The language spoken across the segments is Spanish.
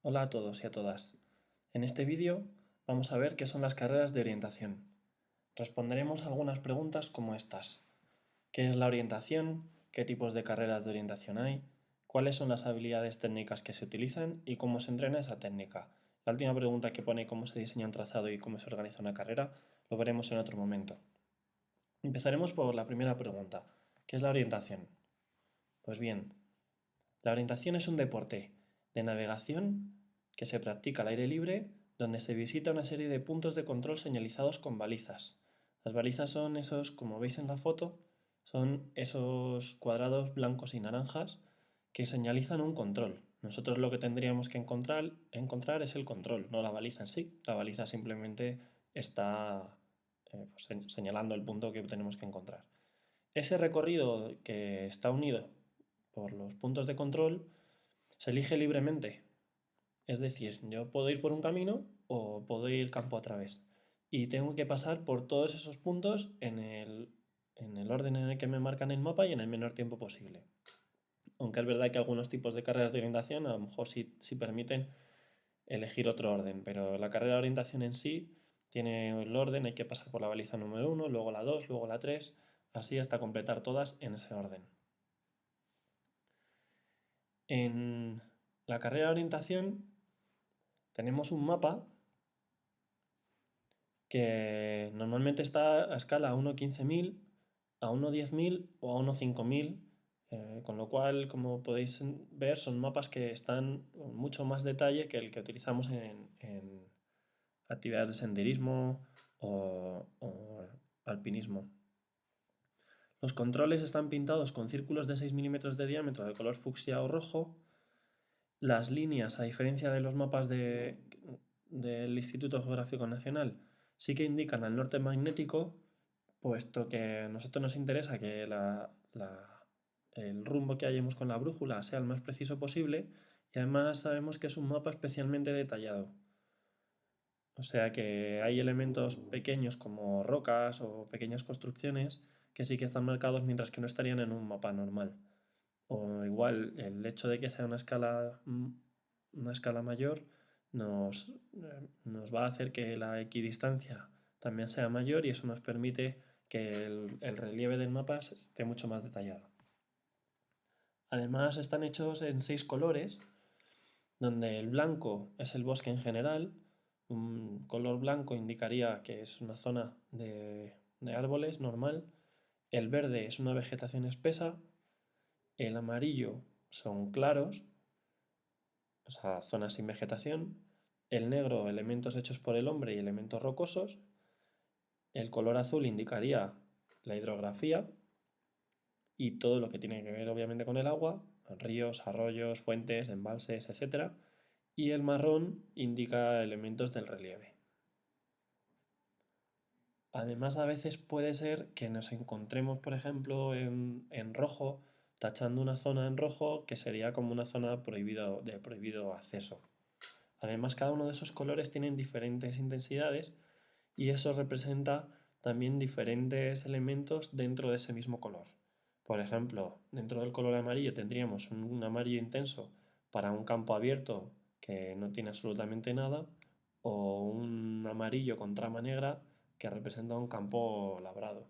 Hola a todos y a todas. En este vídeo vamos a ver qué son las carreras de orientación. Responderemos algunas preguntas como estas. ¿Qué es la orientación? ¿Qué tipos de carreras de orientación hay? ¿Cuáles son las habilidades técnicas que se utilizan y cómo se entrena esa técnica? La última pregunta que pone cómo se diseña un trazado y cómo se organiza una carrera lo veremos en otro momento. Empezaremos por la primera pregunta. ¿Qué es la orientación? Pues bien, la orientación es un deporte de navegación que se practica al aire libre, donde se visita una serie de puntos de control señalizados con balizas. Las balizas son esos, como veis en la foto, son esos cuadrados blancos y naranjas que señalizan un control. Nosotros lo que tendríamos que encontrar es el control, no la baliza en sí. La baliza simplemente está señalando el punto que tenemos que encontrar. Ese recorrido que está unido por los puntos de control se elige libremente. Es decir, yo puedo ir por un camino o puedo ir campo a través. Y tengo que pasar por todos esos puntos en el orden en el que me marcan el mapa y en el menor tiempo posible. Aunque es verdad que algunos tipos de carreras de orientación a lo mejor sí permiten elegir otro orden, pero la carrera de orientación en sí tiene el orden, hay que pasar por la baliza número 1, luego la 2, luego la 3, así hasta completar todas en ese orden. En la carrera de orientación tenemos un mapa que normalmente está a escala 1.15.000, a 1.10.000 o a 1.5.000, con lo cual, como podéis ver, son mapas que están con mucho más detalle que el que utilizamos en actividades de senderismo o alpinismo. Los controles están pintados con círculos de 6 milímetros de diámetro de color fucsia o rojo. Las líneas, a diferencia de los mapas del Instituto Geográfico Nacional, sí que indican al norte magnético, puesto que a nosotros nos interesa que el rumbo que hallemos con la brújula sea el más preciso posible, y además sabemos que es un mapa especialmente detallado. O sea que hay elementos pequeños como rocas o pequeñas construcciones que sí que están marcados mientras que no estarían en un mapa normal. O igual el hecho de que sea una escala mayor nos va a hacer que la equidistancia también sea mayor y eso nos permite que el relieve del mapa esté mucho más detallado. Además están hechos en 6 colores, donde el blanco es el bosque en general. Un color blanco indicaría que es una zona de árboles normal. El verde es una vegetación espesa. El amarillo son claros, o sea, zonas sin vegetación. El negro, elementos hechos por el hombre y elementos rocosos. El color azul indicaría la hidrografía y todo lo que tiene que ver obviamente con el agua, ríos, arroyos, fuentes, embalses, etc. Y el marrón indica elementos del relieve. Además, a veces puede ser que nos encontremos, por ejemplo, en rojo, tachando una zona en rojo que sería como una zona de prohibido acceso. Además, cada uno de esos colores tienen diferentes intensidades y eso representa también diferentes elementos dentro de ese mismo color. Por ejemplo, dentro del color amarillo tendríamos un amarillo intenso para un campo abierto que no tiene absolutamente nada, o un amarillo con trama negra que representa un campo labrado.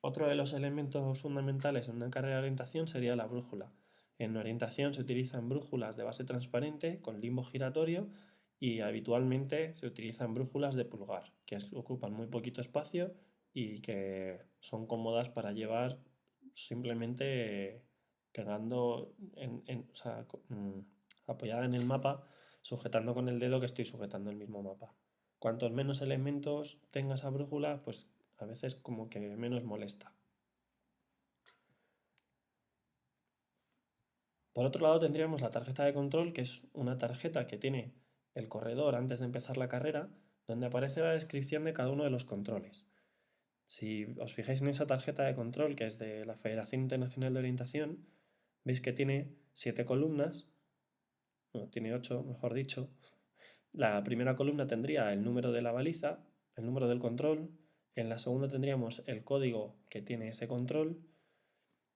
Otro de los elementos fundamentales en una carrera de orientación sería la brújula. En orientación se utilizan brújulas de base transparente con limbo giratorio y habitualmente se utilizan brújulas de pulgar, que ocupan muy poquito espacio y que son cómodas para llevar simplemente pegando, apoyada en el mapa, sujetando con el dedo que estoy sujetando el mismo mapa. Cuantos menos elementos tenga esa brújula, pues a veces como que menos molesta. Por otro lado tendríamos la tarjeta de control, que es una tarjeta que tiene el corredor antes de empezar la carrera, donde aparece la descripción de cada uno de los controles. Si os fijáis en esa tarjeta de control, que es de la Federación Internacional de Orientación, veis que tiene 7 columnas, no, tiene 8, mejor dicho. La primera columna tendría el número de la baliza, el número del control. En la segunda tendríamos el código que tiene ese control.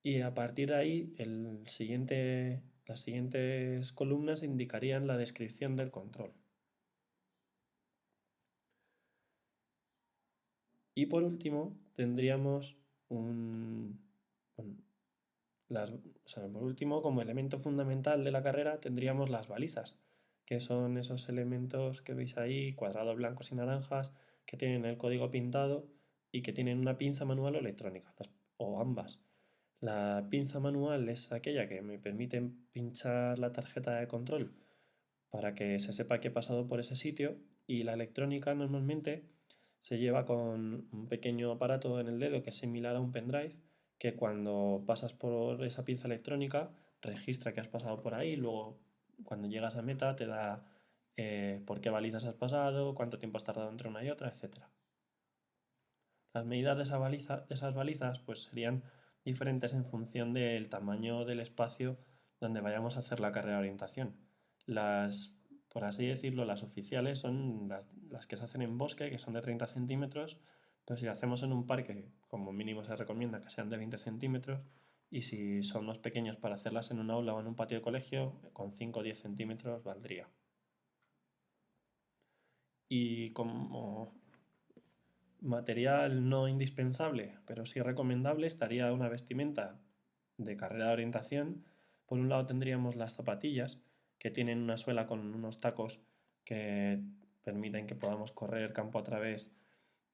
Y a partir de ahí, el siguiente Las siguientes columnas indicarían la descripción del control. Y por último, tendríamos por último, como elemento fundamental de la carrera, tendríamos las balizas, que son esos elementos que veis ahí, cuadrados blancos y naranjas, que tienen el código pintado y que tienen una pinza manual o electrónica, o ambas. La pinza manual es aquella que me permite pinchar la tarjeta de control para que se sepa que he pasado por ese sitio, y la electrónica normalmente se lleva con un pequeño aparato en el dedo que es similar a un pendrive, que cuando pasas por esa pinza electrónica registra que has pasado por ahí, y luego cuando llegas a meta te da por qué balizas has pasado, cuánto tiempo has tardado entre una y otra, etc. Las medidas de esas balizas pues serían diferentes en función del tamaño del espacio donde vayamos a hacer la carrera de orientación. Por así decirlo, las oficiales son las que se hacen en bosque, que son de 30 centímetros, pero si lo hacemos en un parque, como mínimo se recomienda que sean de 20 centímetros, y si son más pequeños para hacerlas en un aula o en un patio de colegio, con 5 o 10 centímetros valdría. Y como material no indispensable, pero sí recomendable, estaría una vestimenta de carrera de orientación. Por un lado tendríamos las zapatillas, que tienen una suela con unos tacos que permiten que podamos correr campo a través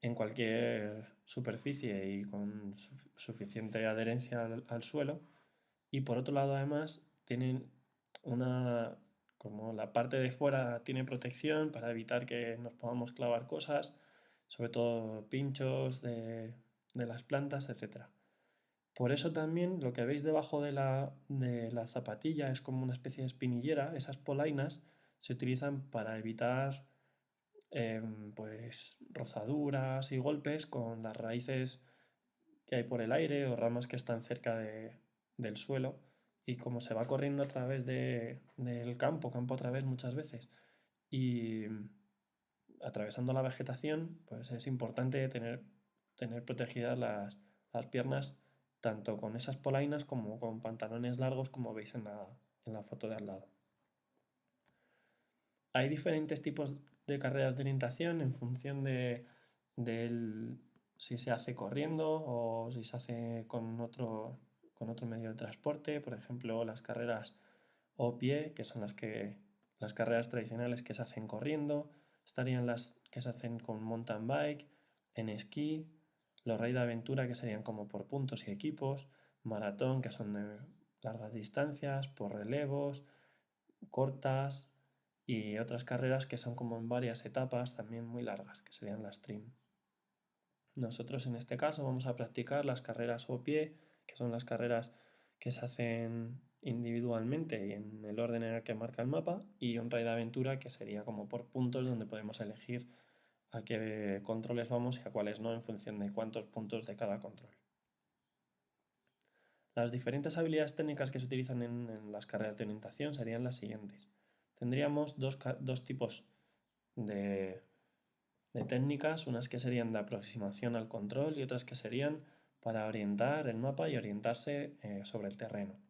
en cualquier superficie y con suficiente adherencia al suelo. Y por otro lado, además, tienen como la parte de fuera tiene protección para evitar que nos podamos clavar cosas, sobre todo pinchos de las plantas, etc. Por eso también lo que veis debajo de la zapatilla es como una especie de espinillera. Esas polainas se utilizan para evitar pues rozaduras y golpes con las raíces que hay por el aire o ramas que están cerca del suelo, y como se va corriendo a través del campo a través muchas veces, y atravesando la vegetación, pues es importante tener protegidas las piernas tanto con esas polainas como con pantalones largos, como veis en la foto de al lado. Hay diferentes tipos de carreras de orientación en función de si se hace corriendo o si se hace con otro medio de transporte. Por ejemplo, las carreras o pie, que son las carreras tradicionales que se hacen corriendo. Estarían las que se hacen con mountain bike, en esquí, los raid de aventura, que serían como por puntos y equipos, maratón, que son de largas distancias, por relevos, cortas, y otras carreras que son como en varias etapas también muy largas, que serían las trim. Nosotros en este caso vamos a practicar las carreras o pie, que son las carreras que se hacen individualmente y en el orden en el que marca el mapa, y un raid de aventura, que sería como por puntos, donde podemos elegir a qué controles vamos y a cuáles no en función de cuántos puntos de cada control. Las diferentes habilidades técnicas que se utilizan en las carreras de orientación serían las siguientes. Tendríamos dos tipos de técnicas, unas que serían de aproximación al control y otras que serían para orientar el mapa y orientarse sobre el terreno.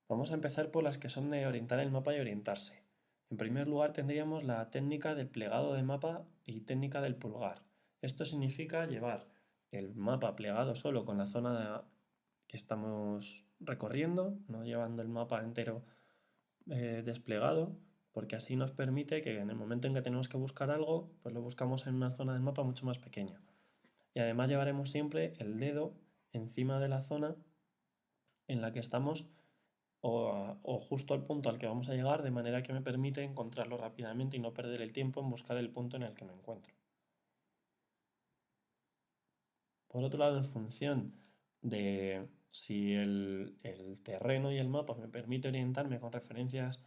Vamos a empezar por las que son de orientar el mapa y orientarse. En primer lugar tendríamos la técnica del plegado de mapa y técnica del pulgar. Esto significa llevar el mapa plegado solo con la zona que estamos recorriendo, no llevando el mapa entero desplegado, porque así nos permite que en el momento en que tenemos que buscar algo, pues lo buscamos en una zona del mapa mucho más pequeña. Y además llevaremos siempre el dedo encima de la zona en la que estamos, o justo al punto al que vamos a llegar, de manera que me permite encontrarlo rápidamente y no perder el tiempo en buscar el punto en el que me encuentro. Por otro lado, en función de si el terreno y el mapa me permite orientarme con referencias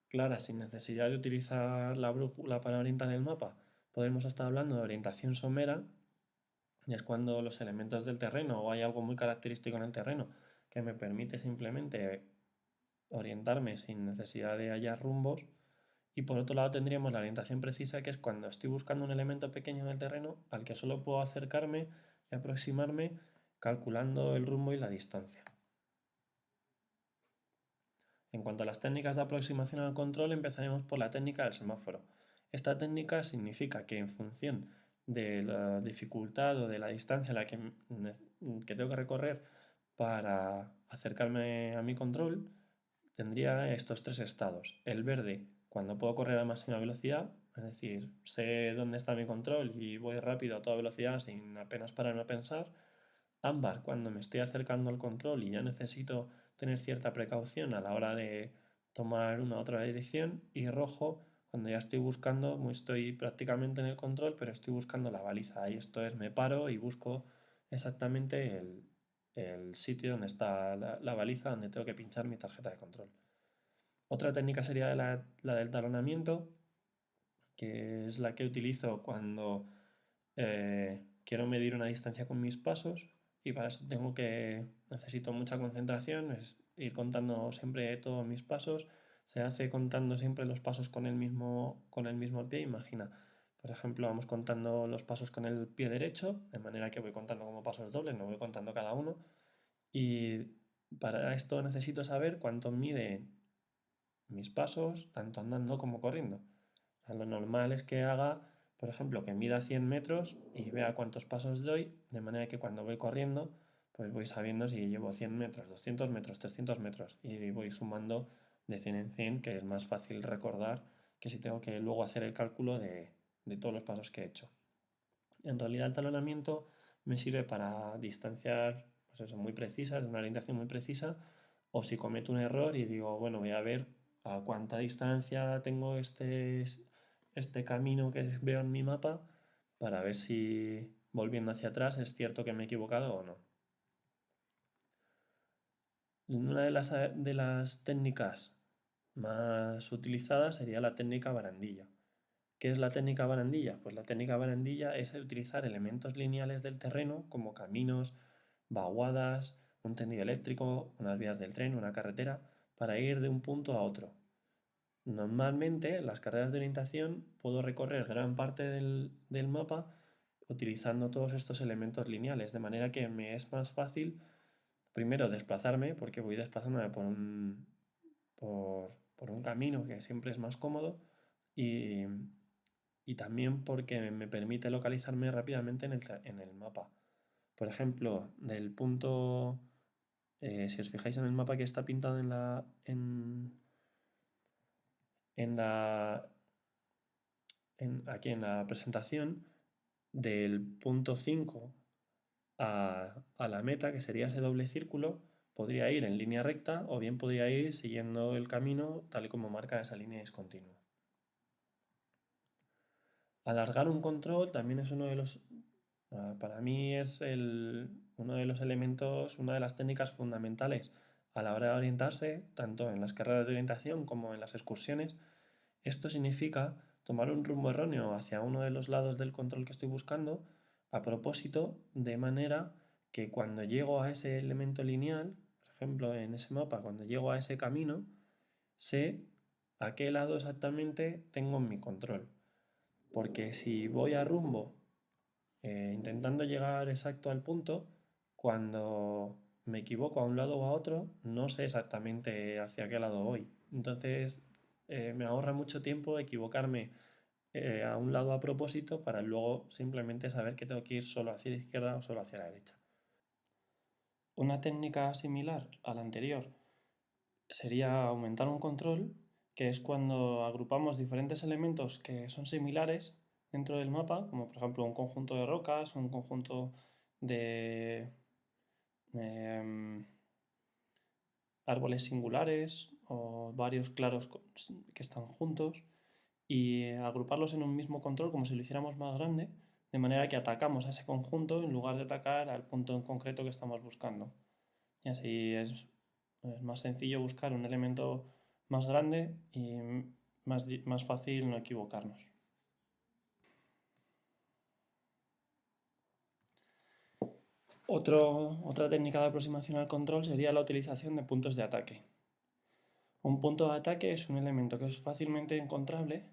claras sin necesidad de utilizar la brújula para orientar el mapa, podemos estar hablando de orientación somera, y es cuando los elementos del terreno o hay algo muy característico en el terreno que me permite simplemente orientarme sin necesidad de hallar rumbos. Y por otro lado tendríamos la orientación precisa, que es cuando estoy buscando un elemento pequeño en el terreno al que solo puedo acercarme y aproximarme calculando el rumbo y la distancia. En cuanto a las técnicas de aproximación al control, empezaremos por la técnica del semáforo. Esta técnica significa que en función de la dificultad o de la distancia a la que tengo que recorrer para acercarme a mi control, tendría estos tres estados. El verde, cuando puedo correr a máxima velocidad, es decir, sé dónde está mi control y voy rápido a toda velocidad sin apenas pararme a pensar. Ámbar, cuando me estoy acercando al control y ya necesito tener cierta precaución a la hora de tomar una u otra dirección. Y rojo, cuando ya estoy buscando, estoy prácticamente en el control, pero estoy buscando la baliza. Y esto es, me paro y busco exactamente el sitio donde está la baliza, donde tengo que pinchar mi tarjeta de control. Otra técnica sería la del talonamiento, que es la que utilizo cuando quiero medir una distancia con mis pasos, y para eso necesito mucha concentración, es ir contando siempre todos mis pasos. Se hace contando siempre los pasos con el mismo pie. Imagina, por ejemplo, vamos contando los pasos con el pie derecho, de manera que voy contando como pasos dobles, no voy contando cada uno. Y para esto necesito saber cuánto mide mis pasos, tanto andando como corriendo. O sea, lo normal es que haga, por ejemplo, que mida 100 metros y vea cuántos pasos doy, de manera que cuando voy corriendo, pues voy sabiendo si llevo 100 metros, 200 metros, 300 metros, y voy sumando de 100 en 100, que es más fácil recordar que si tengo que luego hacer el cálculo de todos los pasos que he hecho. En realidad el talonamiento me sirve para distancias, pues eso, muy precisas, de una orientación muy precisa, o si cometo un error y digo, bueno, voy a ver a cuánta distancia tengo este camino que veo en mi mapa, para ver si volviendo hacia atrás es cierto que me he equivocado o no. Una de las técnicas más utilizadas sería la técnica barandilla. ¿Qué es la técnica barandilla? Pues la técnica barandilla es el utilizar elementos lineales del terreno como caminos, vaguadas, un tendido eléctrico, unas vías del tren, una carretera, para ir de un punto a otro. Normalmente, en las carreras de orientación puedo recorrer gran parte del mapa utilizando todos estos elementos lineales, de manera que me es más fácil primero desplazarme, porque voy desplazándome por un camino que siempre es más cómodo, y, y también porque me permite localizarme rápidamente en el mapa. Por ejemplo, del punto, si os fijáis en el mapa que está pintado en la, aquí en la presentación, del punto 5 a la meta, que sería ese doble círculo, podría ir en línea recta o bien podría ir siguiendo el camino tal y como marca esa línea discontinua. Alargar un control también es para mí es uno de los elementos, una de las técnicas fundamentales a la hora de orientarse, tanto en las carreras de orientación como en las excursiones. Esto significa tomar un rumbo erróneo hacia uno de los lados del control que estoy buscando a propósito, de manera que cuando llego a ese elemento lineal, por ejemplo en ese mapa, cuando llego a ese camino, sé a qué lado exactamente tengo mi control. Porque si voy a rumbo intentando llegar exacto al punto, cuando me equivoco a un lado o a otro, no sé exactamente hacia qué lado voy. Entonces me ahorra mucho tiempo equivocarme a un lado a propósito para luego simplemente saber que tengo que ir solo hacia la izquierda o solo hacia la derecha. Una técnica similar a la anterior sería aumentar un control, que es cuando agrupamos diferentes elementos que son similares dentro del mapa, como por ejemplo un conjunto de rocas, un conjunto de em, árboles singulares o varios claros que están juntos, y agruparlos en un mismo control como si lo hiciéramos más grande, de manera que atacamos a ese conjunto en lugar de atacar al punto en concreto que estamos buscando. Y así es más sencillo buscar un elemento más grande y más fácil no equivocarnos. Otra técnica de aproximación al control sería la utilización de puntos de ataque. Un punto de ataque es un elemento que es fácilmente encontrable,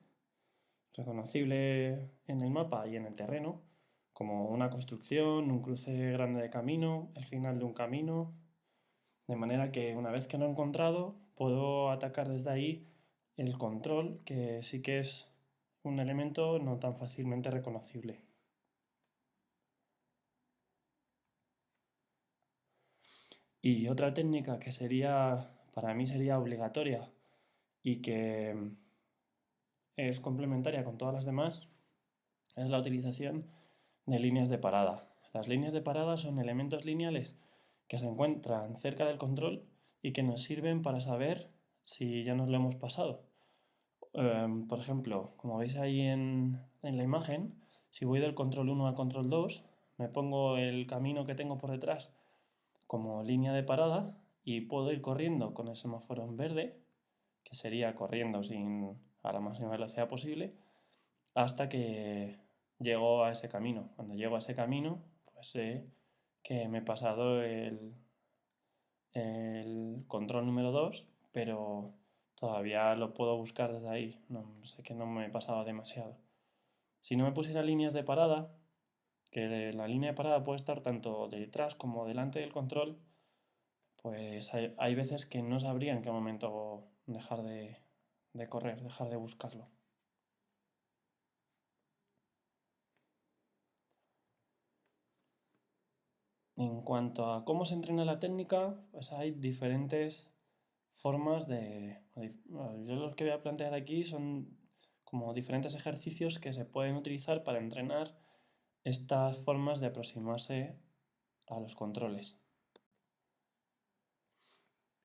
reconocible en el mapa y en el terreno, como una construcción, un cruce grande de camino, el final de un camino, de manera que una vez que lo he encontrado, puedo atacar desde ahí el control, que sí que es un elemento no tan fácilmente reconocible. Y otra técnica que para mí sería obligatoria y que es complementaria con todas las demás, es la utilización de líneas de parada. Las líneas de parada son elementos lineales que se encuentran cerca del control y que nos sirven para saber si ya nos lo hemos pasado. Por ejemplo, como veis ahí en la imagen, si voy del control 1 al control 2, me pongo el camino que tengo por detrás como línea de parada y puedo ir corriendo con el semáforo en verde, que sería corriendo a la máxima velocidad posible, hasta que llego a ese camino. Cuando llego a ese camino, pues sé que me he pasado el control número 2, pero todavía lo puedo buscar desde ahí. No, sé que no me he pasado demasiado. Si no me pusiera líneas de parada, que la línea de parada puede estar tanto detrás como delante del control, pues hay veces que no sabría en qué momento dejar de correr, dejar de buscarlo. En cuanto a cómo se entrena la técnica, pues hay diferentes formas Yo lo que voy a plantear aquí son como diferentes ejercicios que se pueden utilizar para entrenar estas formas de aproximarse a los controles.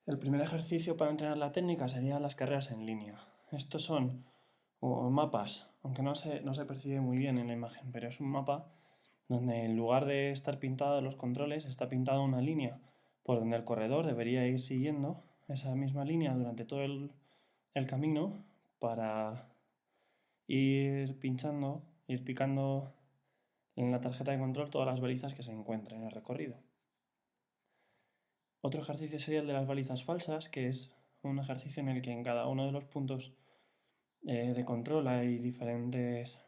El primer ejercicio para entrenar la técnica serían las carreras en línea. Estos son mapas, aunque no se percibe muy bien en la imagen, pero es un mapa donde en lugar de estar pintado los controles, está pintada una línea por donde el corredor debería ir siguiendo esa misma línea durante todo el camino para ir pinchando, ir picando en la tarjeta de control todas las balizas que se encuentren en el recorrido. Otro ejercicio sería el de las balizas falsas, que es un ejercicio en el que en cada uno de los puntos de control hay diferentes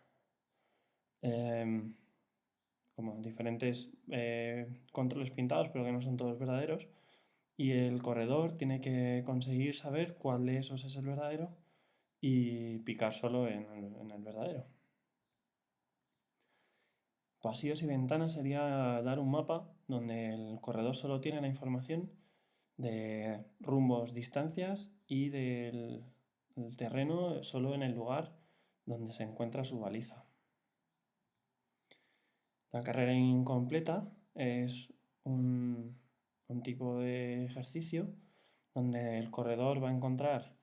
controles pintados, pero que no son todos verdaderos, y el corredor tiene que conseguir saber cuál de esos es el verdadero y picar solo en el verdadero. Pasillos y ventanas sería dar un mapa donde el corredor solo tiene la información de rumbos, distancias y del terreno solo en el lugar donde se encuentra su baliza. La carrera incompleta es un tipo de ejercicio donde el corredor va a encontrar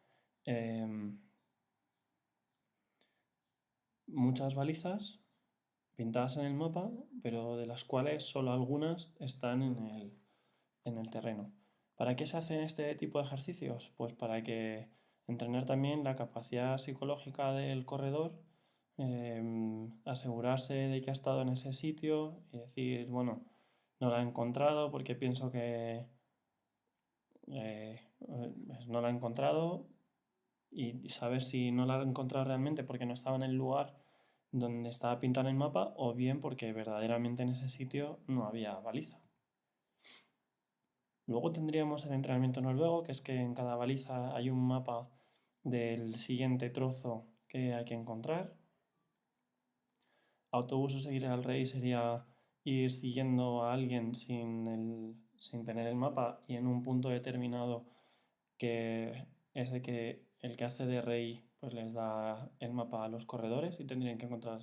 muchas balizas pintadas en el mapa, pero de las cuales solo algunas están en el terreno. ¿Para qué se hacen este tipo de ejercicios? Pues para que entrenar también la capacidad psicológica del corredor, asegurarse de que ha estado en ese sitio y decir, bueno, no la he encontrado porque pienso que no la he encontrado, y saber si no la he encontrado realmente porque no estaba en el lugar donde estaba pintado en el mapa o bien porque verdaderamente en ese sitio no había baliza. Luego tendríamos el entrenamiento noruego, que es que en cada baliza hay un mapa del siguiente trozo que hay que encontrar. Autobús o seguir al rey sería ir siguiendo a alguien sin tener el mapa y en un punto determinado que es el que hace de rey pues les da el mapa a los corredores y tendrían que encontrar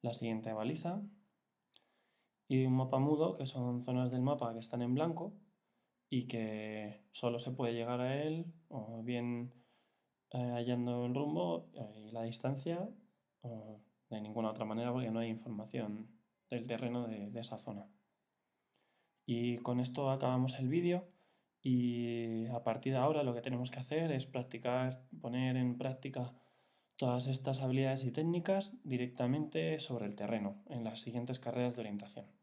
la siguiente baliza. Y un mapa mudo, que son zonas del mapa que están en blanco y que solo se puede llegar a él o bien hallando el rumbo y la distancia o de ninguna otra manera porque no hay información del terreno de esa zona. Y con esto acabamos el vídeo y a partir de ahora lo que tenemos que hacer es practicar, poner en práctica todas estas habilidades y técnicas directamente sobre el terreno en las siguientes carreras de orientación.